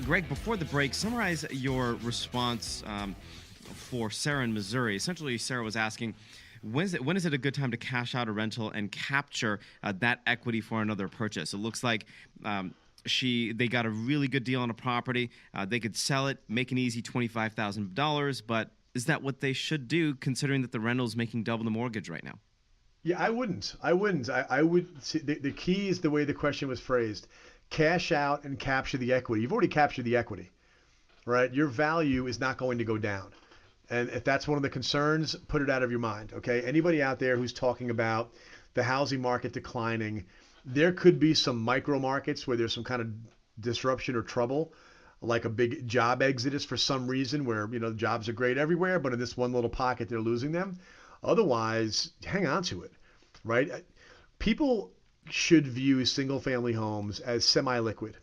Greg, before the break, summarize your response for Sarah in Missouri. Essentially, Sarah was asking, when is it a good time to cash out a rental and capture that equity for another purchase? It looks like they got a really good deal on a property. They could sell it, make an easy $25,000, but is that what they should do, considering that the rental is making double the mortgage right now? Yeah, I wouldn't. I wouldn't. I would see the key is the way the question was phrased. Cash out and capture the equity. You've already captured the equity, right? Your value is not going to go down. And if that's one of the concerns, put it out of your mind. Okay. Anybody out there who's talking about the housing market declining, there could be some micro markets where there's some kind of disruption or trouble, like a big job exodus for some reason where, jobs are great everywhere, but in this one little pocket, they're losing them. Otherwise, hang on to it, right? People should view single family homes as semi-liquid.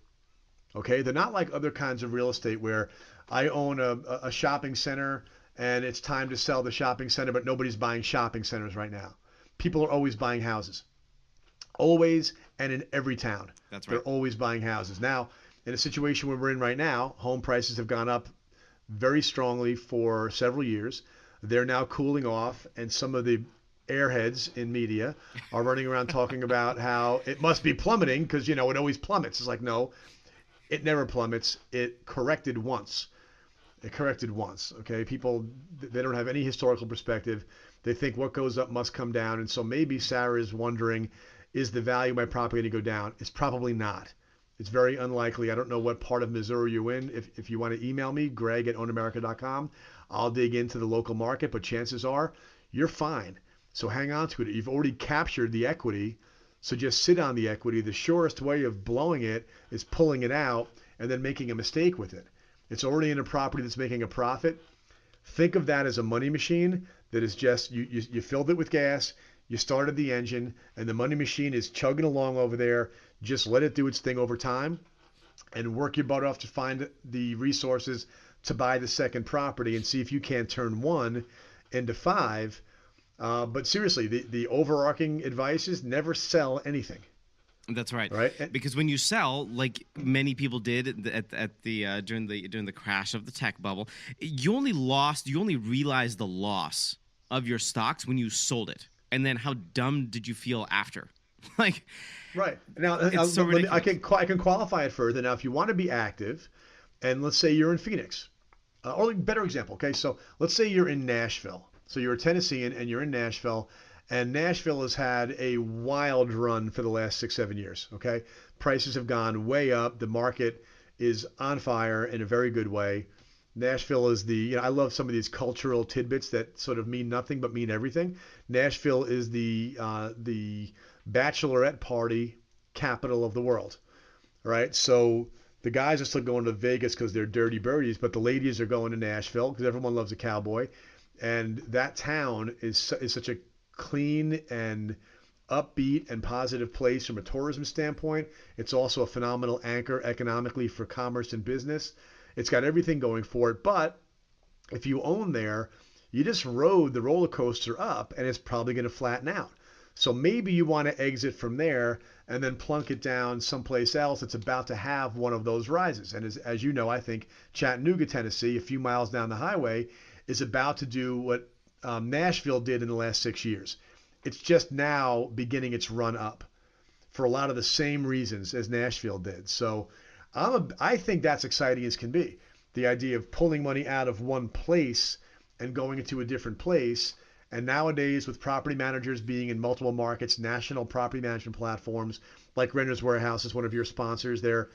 Okay, they're not like other kinds of real estate where I own a shopping center and it's time to sell the shopping center, but nobody's buying shopping centers right now. People are always buying houses, always, and in every town. That's They're right. always buying houses. Now, in a situation where we're in right now, home prices have gone up very strongly for several years. They're now cooling off, and some of the airheads in media are running around talking about how it must be plummeting because, it always plummets. It's like, no, it never plummets. It corrected once. It corrected once. Okay. People, they don't have any historical perspective. They think what goes up must come down. And so maybe Sarah is wondering, is the value of my property going to go down? It's probably not. It's very unlikely. I don't know what part of Missouri you're in. If you want to email me, greg@ownamerica.com, I'll dig into the local market, but chances are you're fine. So hang on to it. You've already captured the equity. So just sit on the equity. The surest way of blowing it is pulling it out and then making a mistake with it. It's already in a property that's making a profit. Think of that as a money machine that is just, you filled it with gas, you started the engine, and the money machine is chugging along over there. Just let it do its thing over time and work your butt off to find the resources to buy the second property and see if you can't turn one into five. But seriously, the overarching advice is never sell anything, That's right. right? Because when you sell, like many people did at the during the crash of the tech bubble, you only realized the loss of your stocks when you sold it. And then how dumb did you feel after? Like, Right. Now, it's so let me, ridiculous. I can qualify it further. Now, if you want to be active, and let's say you're in Phoenix, or better example, okay, so let's say you're in Nashville. So you're a Tennessean and you're in Nashville, and Nashville has had a wild run for the last 6, 7 years, okay? Prices have gone way up. The market is on fire in a very good way. Nashville is I love some of these cultural tidbits that sort of mean nothing but mean everything. Nashville is the bachelorette party capital of the world, right? So the guys are still going to Vegas because they're dirty birdies, but the ladies are going to Nashville because everyone loves a cowboy, and that town is such a clean and upbeat and positive place from a tourism standpoint. It's also a phenomenal anchor economically for commerce and business. It's got everything going for it, but if you own there, you just rode the roller coaster up and it's probably going to flatten out. So maybe you want to exit from there and then plunk it down someplace else that's about to have one of those rises. And as you know, I think Chattanooga, Tennessee, a few miles down the highway, is about to do what Nashville did in the last 6 years. It's just now beginning its run up for a lot of the same reasons as Nashville did. So I think that's exciting as can be. The idea of pulling money out of one place and going into a different place. And nowadays, with property managers being in multiple markets, national property management platforms like Renters Warehouse is one of your sponsors. They're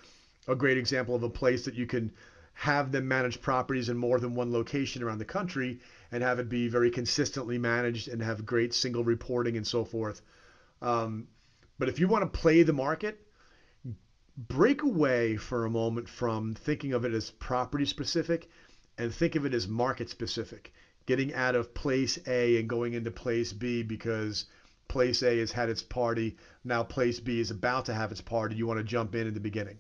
a great example of a place that you can have them manage properties in more than one location around the country and have it be very consistently managed and have great single reporting and so forth. Um, but if you want to play the market, break away for a moment from thinking of it as property specific and think of it as market specific. Getting out of place A and going into place B because place A has had its party. Now place B is about to have its party. You want to jump in the beginning.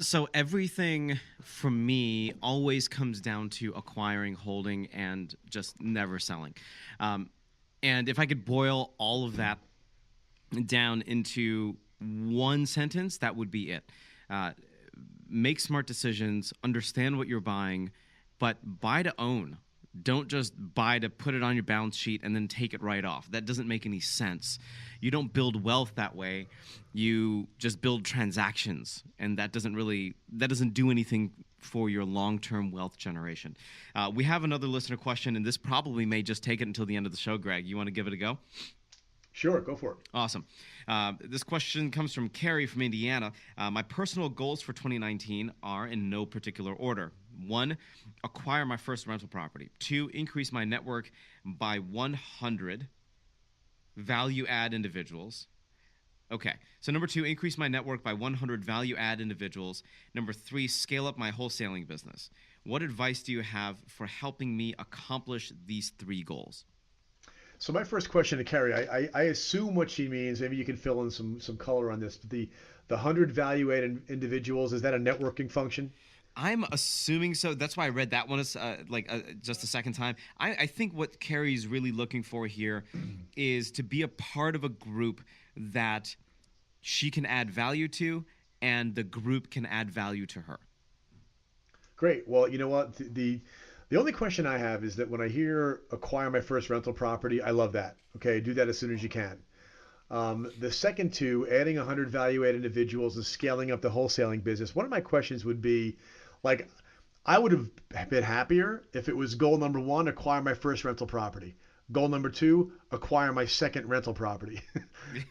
So everything from me always comes down to acquiring, holding, and just never selling. Um, and if I could boil all of that down into one sentence, that would be it. Make smart decisions, understand what you're buying, but buy to own. Don't just buy to put it on your balance sheet and then take it right off. That doesn't make any sense. You don't build wealth that way. You just build transactions, and that doesn't do anything for your long-term wealth generation. We have another listener question, and this probably may just take it until the end of the show, Greg. You want to give it a go? Sure, go for it. Awesome. This question comes from Carrie from Indiana. My personal goals for 2019 are in no particular order. 1, acquire my first rental property. 2, increase my network by 100 value-add individuals. Okay, so number 2, increase my network by 100 value-add individuals. Number 3, scale up my wholesaling business. What advice do you have for helping me accomplish these 3 goals? So my first question to Carrie, I assume what she means, maybe you can fill in some color on this, the 100 value-added individuals, is that a networking function? I'm assuming so. That's why I read that one just a second time. I think what Carrie's really looking for here is to be a part of a group that she can add value to, and the group can add value to her. Great. Well, you know what? The only question I have is that when I hear acquire my first rental property, I love that. Okay, do that as soon as you can. The second 2, adding 100 value-added individuals and scaling up the wholesaling business. One of my questions would be, like, I would have been happier if it was goal number 1, acquire my first rental property. Goal number 2, acquire my second rental property.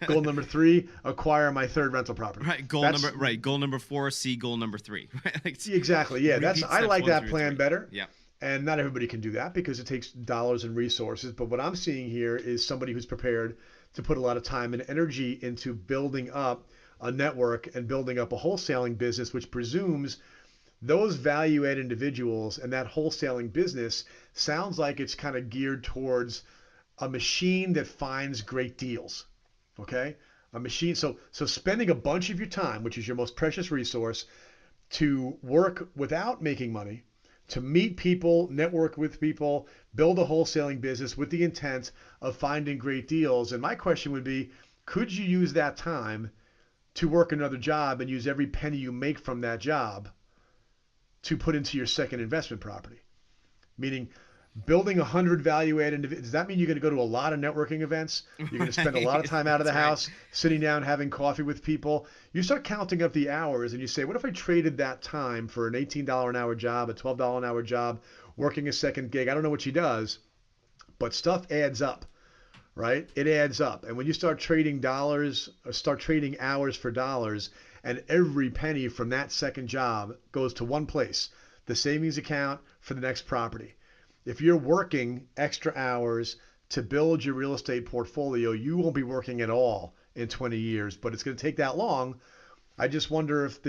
Goal number 3, acquire my third rental property. Right. Goal number 4, see goal number 3. Right. Exactly. Yeah. I like that plan better. Yeah. And not everybody can do that because it takes dollars and resources. But what I'm seeing here is somebody who's prepared to put a lot of time and energy into building up a network and building up a wholesaling business, which presumes those value-add individuals and that wholesaling business sounds like it's kind of geared towards a machine that finds great deals. Okay? A machine. So spending a bunch of your time, which is your most precious resource, to work without making money, to meet people, network with people, build a wholesaling business with the intent of finding great deals. And my question would be, could you use that time to work another job and use every penny you make from that job to put into your second investment property? Meaning, building 100 value-add individuals, does that mean you're going to go to a lot of networking events? You're going to spend a lot of time out of the house, sitting down, having coffee with people. You start counting up the hours and you say, what if I traded that time for an $18 an hour job, a $12 an hour job, working a second gig? I don't know what she does, but stuff adds up, right? It adds up. And when you start trading dollars, or start trading hours for dollars, and every penny from that second job goes to one place, the savings account for the next property. If you're working extra hours to build your real estate portfolio, you won't be working at all in 20 years, but it's going to take that long. I just wonder if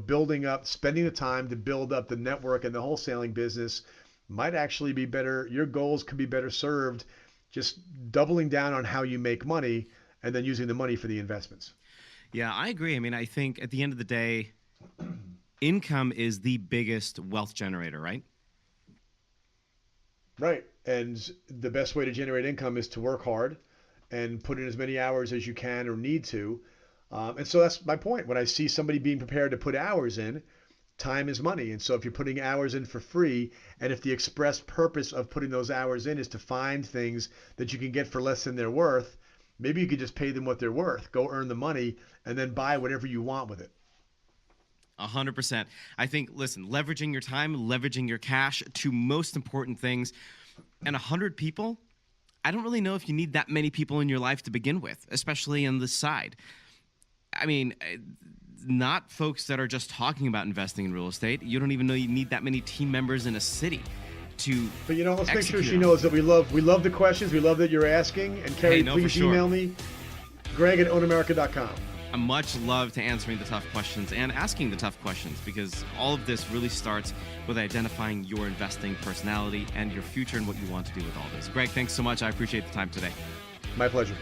building up, spending the time to build up the network and the wholesaling business might actually be better. Your goals could be better served just doubling down on how you make money and then using the money for the investments. Yeah, I agree. I mean, I think at the end of the day, income is the biggest wealth generator, right? Right. And the best way to generate income is to work hard and put in as many hours as you can or need to. And so that's my point. When I see somebody being prepared to put hours in, time is money. And so if you're putting hours in for free, and if the express purpose of putting those hours in is to find things that you can get for less than they're worth, maybe you could just pay them what they're worth, go earn the money, and then buy whatever you want with it. 100%. I think, listen, leveraging your time, leveraging your cash, two most important things. And 100 people, I don't really know if you need that many people in your life to begin with, especially on this side. I mean, not folks that are just talking about investing in real estate. You don't even know you need that many team members in a city to But let's make sure she knows that we love the questions. We love that you're asking. And Carrie, please email me, greg@ownamerica.com. I'm much love to answering the tough questions and asking the tough questions, because all of this really starts with identifying your investing personality and your future and what you want to do with all this. Greg, thanks so much. I appreciate the time today. My pleasure.